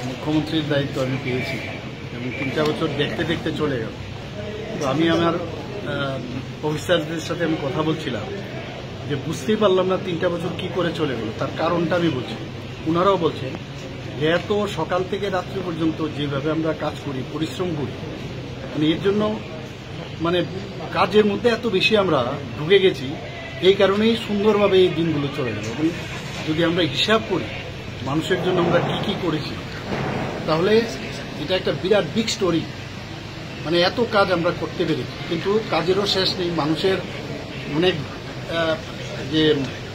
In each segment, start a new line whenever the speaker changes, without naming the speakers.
মুখ্যমন্ত্রীর দায়িত্ব আমি পেয়েছি এবং 3টা বছর দেখতে দেখতে চলে গেল। তো আমি আমার অফিসারদের সাথে আমি কথা বলছিলাম যে বুঝতেই পারলাম না 3টা বছর কি করে চলে গেল। তার কারণটা আমি বলছি, ওনারাও বলছেন যে এত সকাল থেকে রাত্রি পর্যন্ত যেভাবে আমরা কাজ করি, পরিশ্রম করি, মানে এর জন্য মানে কাজের মধ্যে এত বেশি আমরা ঢুকে গেছি, এই কারণেই সুন্দরভাবে এই দিনগুলো চলে গেল। এবং যদি আমরা হিসাব করি মানুষের জন্য আমরা কি কি করেছি, তাহলে এটা একটা বিরাট বিগ স্টোরি। মানে এত কাজ আমরা করতে পেরেছি, কিন্তু কাজেরও শেষ নেই। মানুষের অনেক যে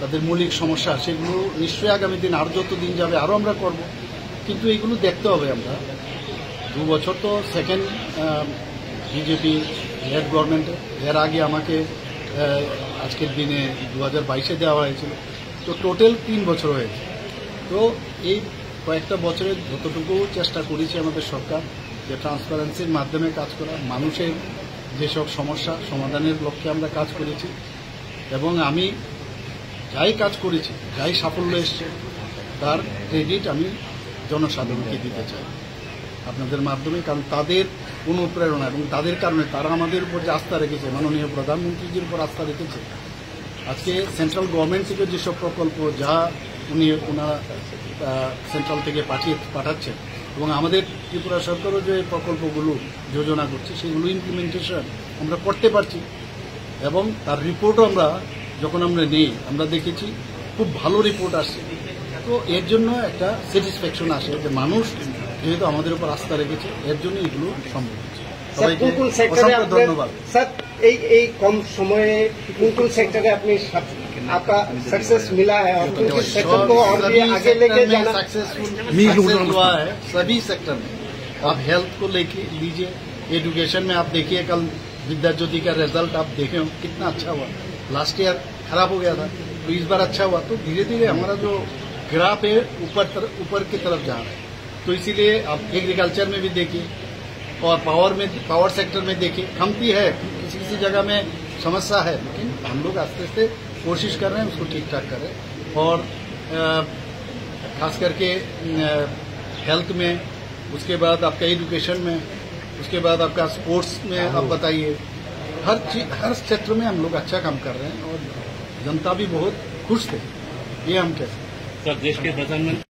তাদের মৌলিক সমস্যা, সেগুলো নিশ্চয়ই আগামী দিন আর যত দিন যাবে আরও আমরা করব, কিন্তু এইগুলো দেখতে হবে। আমরা 2 বছর তো সেকেন্ড বিজেপি হেড গভর্নমেন্টে, এর আগে আমাকে আজকের দিনে 2022-এ দেওয়া হয়েছিল। তো টোটাল 3 বছর হয়েছে। তো এই কয়েকটা বছরে যতটুকু চেষ্টা করেছি আমাদের সরকার, যে ট্রান্সপারেন্সির মাধ্যমে কাজ করা, মানুষের যেসব সমস্যা সমাধানের লক্ষ্যে আমরা কাজ করেছি। এবং আমি যাই কাজ করেছি, যাই সাফল্য এসছে, তার ক্রেডিট আমি জনসাধারণকে দিতে চাই আপনাদের মাধ্যমে। কারণ তাদের অনুপ্রেরণা এবং তাদের কারণে তারা আমাদের উপর যে আস্থা রেখেছে, মাননীয় প্রধানমন্ত্রীজির উপর আস্থা রেখেছে। আজকে সেন্ট্রাল গভর্নমেন্ট থেকে যেসব প্রকল্প যা ওনারা সেন্ট্রাল থেকে পাঠাচ্ছেন, এবং আমাদের ত্রিপুরা সরকারও যে প্রকল্পগুলো যোজনা করছে, সেগুলো ইমপ্লিমেন্টেশন আমরা করতে পারছি। এবং তার রিপোর্টও আমরা যখন আমরা নেই, আমরা দেখেছি খুব ভালো রিপোর্ট আসছে। তো এর জন্য একটা স্যাটিসফ্যাকশন আসে যে মানুষ যেহেতু আমাদের উপর আস্থা রেখেছে, এর জন্য এগুলো সম্ভব হচ্ছে। সবাইকে অসংখ্য ধন্যবাদ।
স্যার, এই কম সময়ে কোন सेक्टर আপনি आपका सक्सेस मिला है और किस सेक्टर को और भी आगे लेके जाना
सक्सेसफुल हुआ है? सभी सेक्टर में। आप हेल्थ को लेके लीजिए, एजुकेशन में आप देखिए, कल विद्या ज्योति का रिजल्ट आप देखे हो कितना अच्छा हुआ। लास्ट ईयर खराब हो गया था, तो इस बार अच्छा हुआ। तो धीरे धीरे हमारा जो ग्राफ है ऊपर की तरफ जा रहा है। तो इसीलिए आप एग्रीकल्चर में भी देखिए और पावर सेक्टर में देखिए, कमती है, किसी किसी जगह में समस्या है, लेकिन हम लोग आस्ते आस्ते कोशिश कर रहे हैं उसको ठीक ठाक करें। और खास करके हेल्थ में, उसके बाद आपका एजुकेशन में, उसके बाद आपका स्पोर्ट्स में आप बताइए, हर क्षेत्र में हम लोग अच्छा काम कर रहे हैं और जनता भी बहुत खुश थे, ये हम कहते हैं।
सर, देश के प्रधानमंत्री